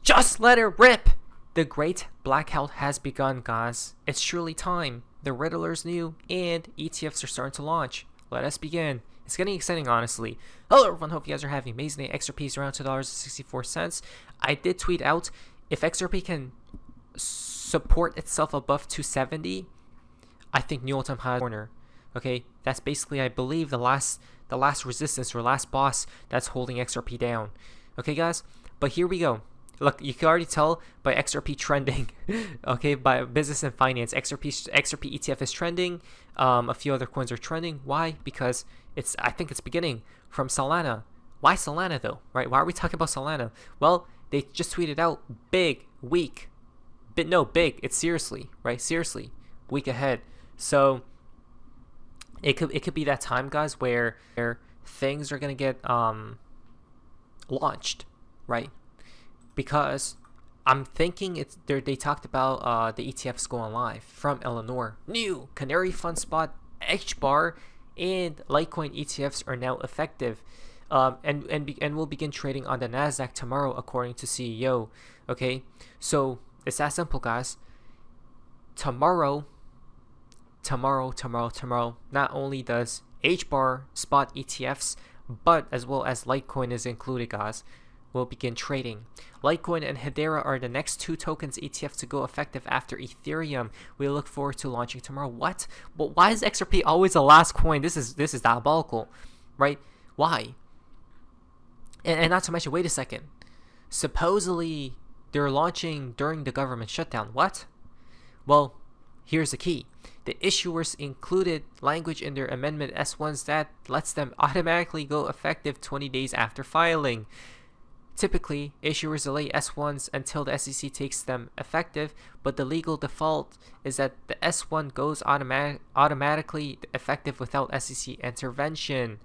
Just let it rip! The great blackout has begun, guys. It's truly time. The Riddlers knew, and ETFs are starting to launch. Let us begin. It's getting exciting, honestly. Hello, everyone. Hope you guys are having an amazing day. XRP is around $2.64. I did tweet out, if XRP can support itself above 270, I think new all-time high corner. Okay, that's basically, I believe, the last resistance or last boss that's holding XRP down. Okay, guys, but here we go. Look, you can already tell by XRP trending. Okay, by business and finance, XRP ETF is trending. A few other coins are trending. Why? Because I think it's beginning from Solana. Why Solana though? Right? Why are we talking about Solana? Well, they just tweeted out big week. Big. It's seriously, right? Seriously, week ahead. So it could be that time, guys, where things are gonna get launched, right? Because I'm thinking they talked about the ETFs going live from Eleanor. New Canary Fund Spot, HBAR, and Litecoin ETFs are now effective, and will begin trading on the Nasdaq tomorrow, according to CEO. Okay, so it's that simple, guys. Tomorrow. Not only does HBAR spot ETFs, but as well as Litecoin is included, guys, will begin trading. Litecoin and Hedera are the next two tokens ETFs to go effective after Ethereum. We look forward to launching tomorrow. What? But why is XRP always the last coin? This is diabolical, right? Why? And not to mention, wait a second. Supposedly they're launching during the government shutdown. What? Well, here's the key. The issuers included language in their amendment S1s that lets them automatically go effective 20 days after filing. Typically, issuers delay S1s until the SEC takes them effective, but the legal default is that the S1 goes automatically effective without SEC intervention.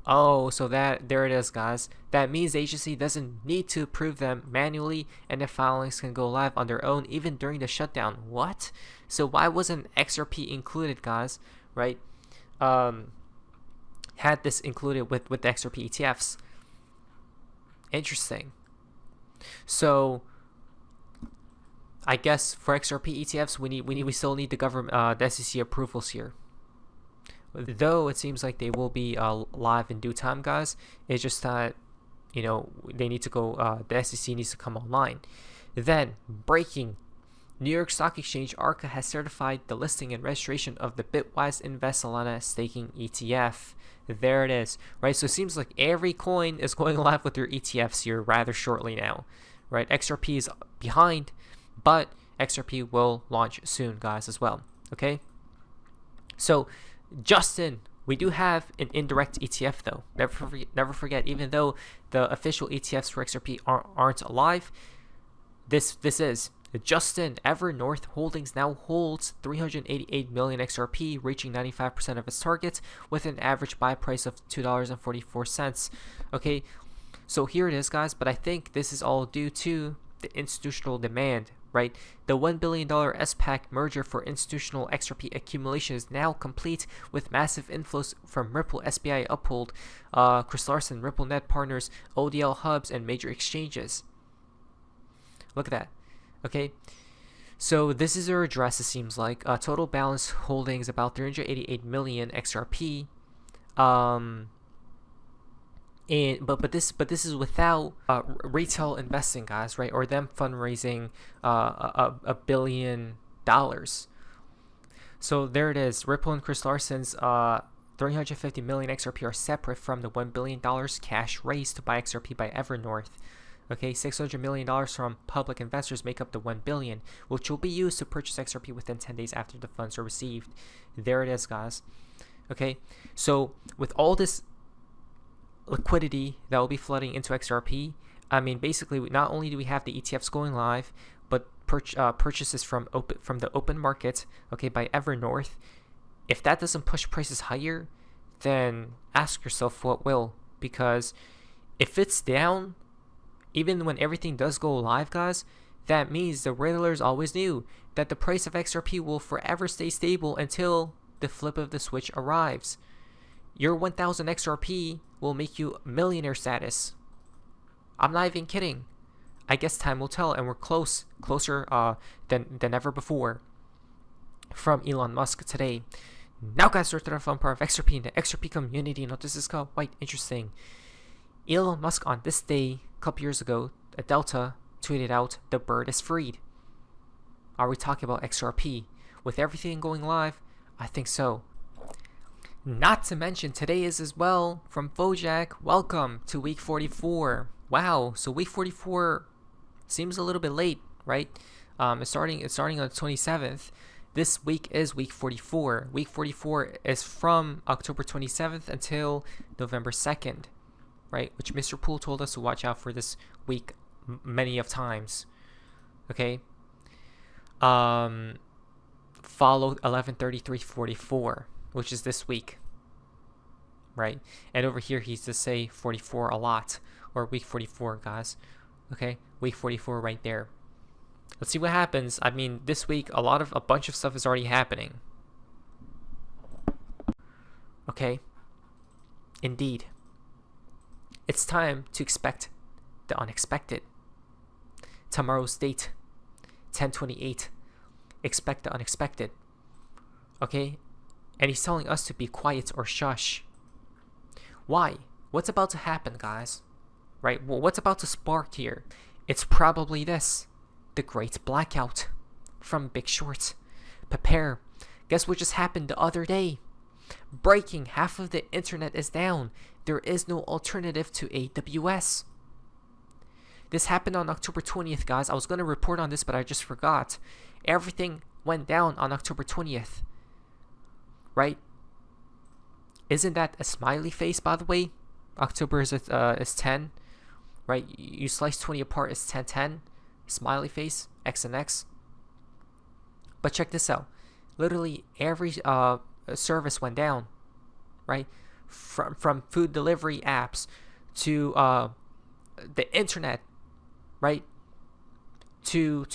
Oh, so there it is, guys. That means the agency doesn't need to approve them manually, and the filings can go live on their own even during the shutdown. What? So why wasn't XRP included, guys? Right? Had this included with the XRP ETFs. Interesting. So I guess for XRP ETFs, we still need the government, the SEC approvals here. Though it seems like they will be live in due time, guys. It's just that, they need to go. The SEC needs to come online. Then breaking. New York Stock Exchange ARCA has certified the listing and registration of the Bitwise Invest Solana staking ETF. There it is, right? So it seems like every coin is going live with their ETFs here rather shortly now, right? XRP is behind, but XRP will launch soon, guys, as well. Okay. So, Justin, we do have an indirect ETF though. Never forget. Even though the official ETFs for XRP aren't live, this is. Justin Evernorth Holdings now holds 388 million XRP, reaching 95% of its target with an average buy price of $2.44. Okay, so here it is, guys, but I think this is all due to the institutional demand, right? The $1 billion SPAC merger for institutional XRP accumulation is now complete, with massive inflows from Ripple, SBI Uphold, Chris Larsen, RippleNet Partners, ODL Hubs, and major exchanges. Look at that. Okay, so this is their address. It seems like total balance holdings about 388 million XRP. But this is without retail investing, guys, right? Or them fundraising $1 billion. So there it is. Ripple and Chris Larsen's 350 million XRP are separate from the $1 billion cash raised by XRP by Evernorth. Okay, $600 million from public investors make up the $1 billion, which will be used to purchase XRP within 10 days after the funds are received. There it is, guys. Okay, so with all this liquidity that will be flooding into XRP, I mean, basically, not only do we have the ETFs going live, but purchases from the open market, okay, by Evernorth. If that doesn't push prices higher, then ask yourself what will, because if it's down, even when everything does go live, guys, that means the Riddlers always knew that the price of XRP will forever stay stable until the flip of the switch arrives. Your 1000 XRP will make you millionaire status. I'm not even kidding. I guess time will tell, and we're closer than ever before. From Elon Musk today. Now guys, we're to the fun part of XRP and the XRP community. You know, this is quite interesting. Elon Musk on this day, a couple years ago, a Delta tweeted out, "The bird is freed." Are we talking about XRP? With everything going live, I think so. Not to mention, today is as well from Bojack. Welcome to week 44. Wow, so week 44 seems a little bit late, right? It's starting on the 27th. This week is week 44. Week 44 is from October 27th until November 2nd, right? Which Mr. Poole told us to watch out for this week many of times. Okay. Followed 11/33/44, which is this week, right? And over here he's to say 44 a lot, or week 44, guys. Okay, week 44 right there. Let's see what happens. I mean, this week a bunch of stuff is already happening. Okay, indeed, it's time to expect the unexpected. Tomorrow's date, 10/28. Expect the unexpected. Okay, and he's telling us to be quiet or shush. Why? What's about to happen, guys? Right? Well, what's about to spark here? It's probably this: the great blackout from Big Short. Prepare. Guess what just happened the other day? Breaking: half of the internet is down. There is no alternative to AWS. This happened on October 20th, guys. I was going to report on this, but I just forgot. Everything went down on October 20th. Right? Isn't that a smiley face, by the way? October is 10. Right? You slice 20 apart, it's 10/10. Smiley face, X and X. But check this out. Literally every service went down. Right? From food delivery apps to the internet, right? To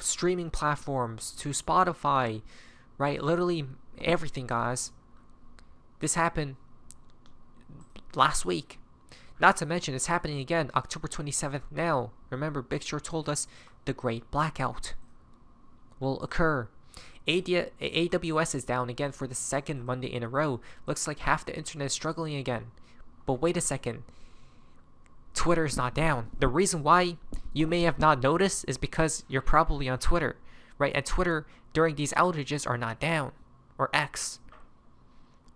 streaming platforms, to Spotify, right? Literally everything, guys. This happened last week. Not to mention, it's happening again, October 27th now. Remember, Big Short told us the great blackout will occur. AWS is down again for the second Monday in a row. Looks like half the internet is struggling again. But wait a second. Twitter is not down. The reason why you may have not noticed is because you're probably on Twitter, right? And Twitter during these outages are not down, or X,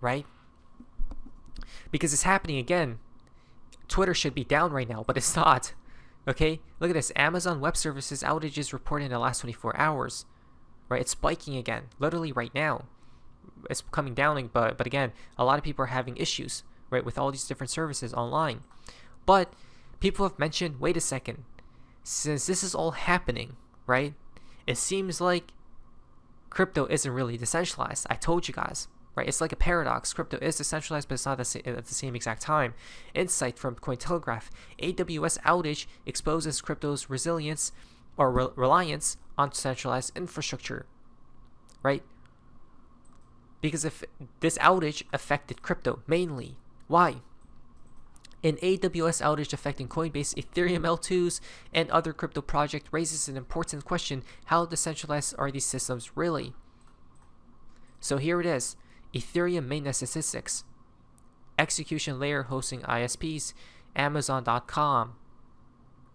right? Because it's happening again. Twitter should be down right now, but it's not. Okay, look at this. Amazon Web Services outages reported in the last 24 hours, right? It's spiking again, literally right now. It's coming down, but again, a lot of people are having issues, right, with all these different services online. But people have mentioned, wait a second, since this is all happening, right, it seems like crypto isn't really decentralized. I told you guys, right? It's like a paradox. Crypto is decentralized, but it's not at the same exact time. Insight from Cointelegraph: AWS outage exposes crypto's resilience or reliance on centralized infrastructure, right? Because if this outage affected crypto mainly, why? An AWS outage affecting Coinbase, Ethereum L2s, and other crypto projects raises an important question: how decentralized are these systems really? So here it is: Ethereum mainnet statistics, execution layer hosting ISPs, Amazon.com.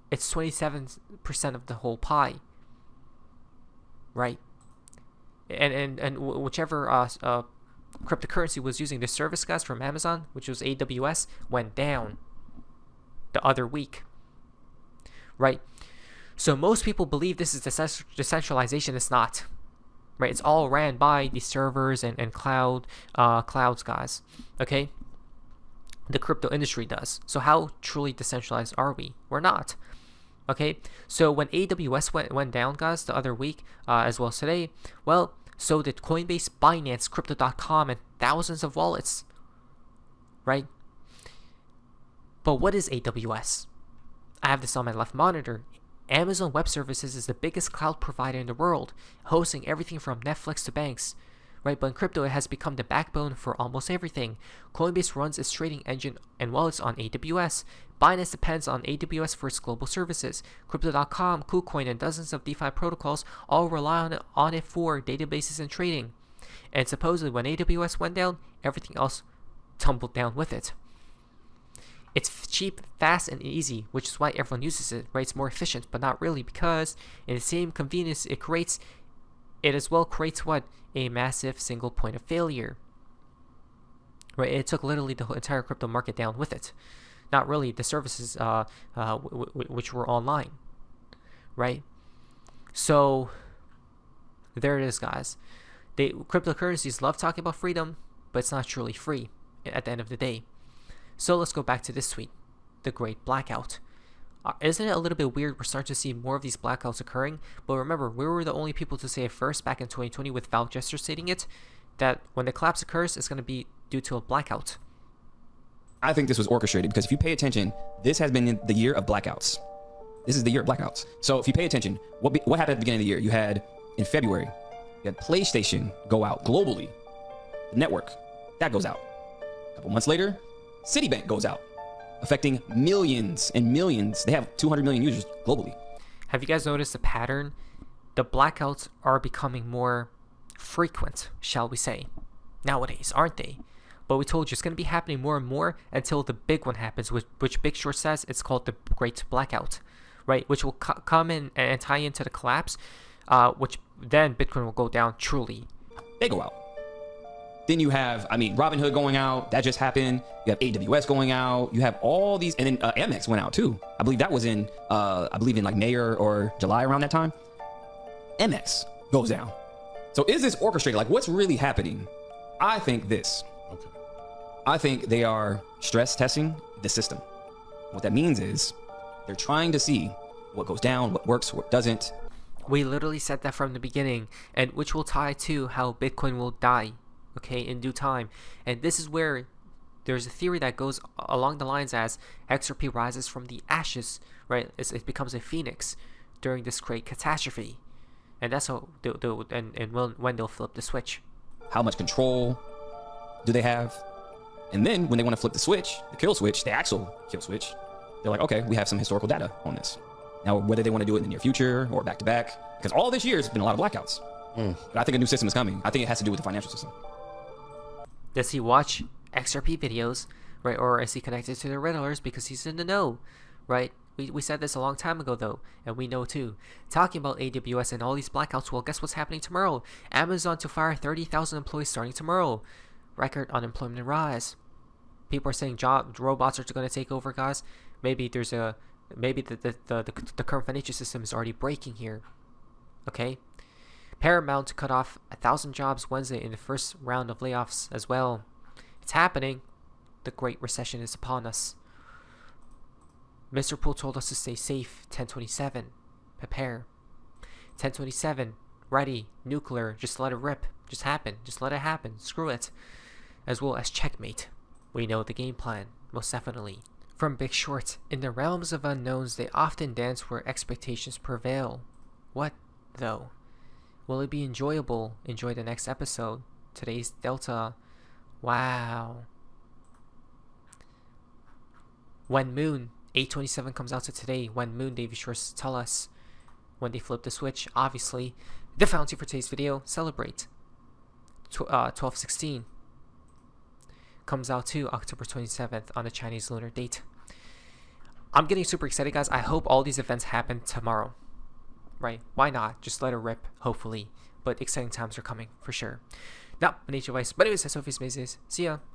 It's 27% of the whole pie, right? And whichever cryptocurrency was using the service, guys, from Amazon, which was AWS, went down the other week, right? So most people believe this is decentralization. It's not, right? It's all ran by the servers and clouds, guys. Okay, the crypto industry does. So how truly decentralized are we? We're not. Okay, so when AWS went down, guys, the other week, as well as today, well, so did Coinbase, Binance, Crypto.com, and thousands of wallets, right? But what is AWS? I have this on my left monitor. Amazon Web Services is the biggest cloud provider in the world, hosting everything from Netflix to banks, right? But in crypto, it has become the backbone for almost everything. Coinbase runs its trading engine and wallets on AWS. Binance depends on AWS for its global services. Crypto.com, KuCoin, and dozens of DeFi protocols all rely on it for databases and trading. And supposedly when AWS went down, everything else tumbled down with it. It's cheap, fast, and easy, which is why everyone uses it, right? It's more efficient, but not really, because in the same convenience it creates, it as well creates what? A massive single point of failure. Right? It took literally the whole entire crypto market down with it. Not really the services which were online. Right? So, there it is, guys. Cryptocurrencies love talking about freedom, but it's not truly free at the end of the day. So let's go back to this tweet, the Great Blackout. Isn't it a little bit weird we're starting to see more of these blackouts occurring? But remember, we were the only people to say it first back in 2020 with Val Jester stating it, that when the collapse occurs, it's going to be due to a blackout. I think this was orchestrated because if you pay attention, this has been the year of blackouts. This is the year of blackouts. So if you pay attention, what happened at the beginning of the year? You had, in February, you had PlayStation go out globally. The network, that goes out. A couple months later, Citibank goes out, affecting millions and millions. They have 200 million users globally. Have you guys noticed the pattern? The blackouts are becoming more frequent, shall we say, nowadays, aren't they? But we told you it's going to be happening more and more until the big one happens, which Big Short says it's called the Great Blackout, right? Which will come in and tie into the collapse, which then Bitcoin will go down truly. They go out. Then you have, Robinhood going out. That just happened. You have AWS going out. You have all these, and then Amex went out too. I believe that was in, like May or July, around that time. Amex goes down. So is this orchestrated? Like, what's really happening? I think this. Okay. I think they are stress testing the system. What that means is they're trying to see what goes down, what works, what doesn't. We literally said that from the beginning, and which will tie to how Bitcoin will die, okay, in due time. And this is where there's a theory that goes along the lines as XRP rises from the ashes, right? It becomes a phoenix during this great catastrophe. And that's how when they'll flip the switch. How much control do they have? And then when they want to flip the switch, the kill switch, the actual kill switch, they're like, okay, we have some historical data on this. Now, whether they want to do it in the near future or back to back, because all this year has been a lot of blackouts. But I think a new system is coming. I think it has to do with the financial system. Does he watch XRP videos, right? Or is he connected to the Riddlers because he's in the know, right? We said this a long time ago, though, and we know too. Talking about AWS and all these blackouts, well, guess what's happening tomorrow? Amazon to fire 30,000 employees starting tomorrow. Record unemployment rise. People are saying robots are going to take over, guys. Maybe the current financial system is already breaking here. Okay? Paramount to cut off 1,000 jobs Wednesday in the first round of layoffs as well. It's happening. The Great Recession is upon us. Mr. Poole told us to stay safe. 1027. Prepare. 1027. Ready. Nuclear. Just let it rip. Just happen. Just let it happen. Screw it. As well as checkmate. We know the game plan. Most definitely. From Big Short. In the realms of unknowns, they often dance where expectations prevail. What, though? Will it be enjoyable? Enjoy the next episode. Today's Delta. Wow. When Moon 827 comes out to today. When Moon, Davey Shores tell us when they flip the switch. Obviously, the fountain for today's video. Celebrate. 12/16 comes out to October 27th on the Chinese lunar date. I'm getting super excited, guys. I hope all these events happen tomorrow. Right? Why not? Just let it rip, hopefully. But exciting times are coming, for sure. Now, my nature advice. But anyways, that's Sophie's Mazes. See ya.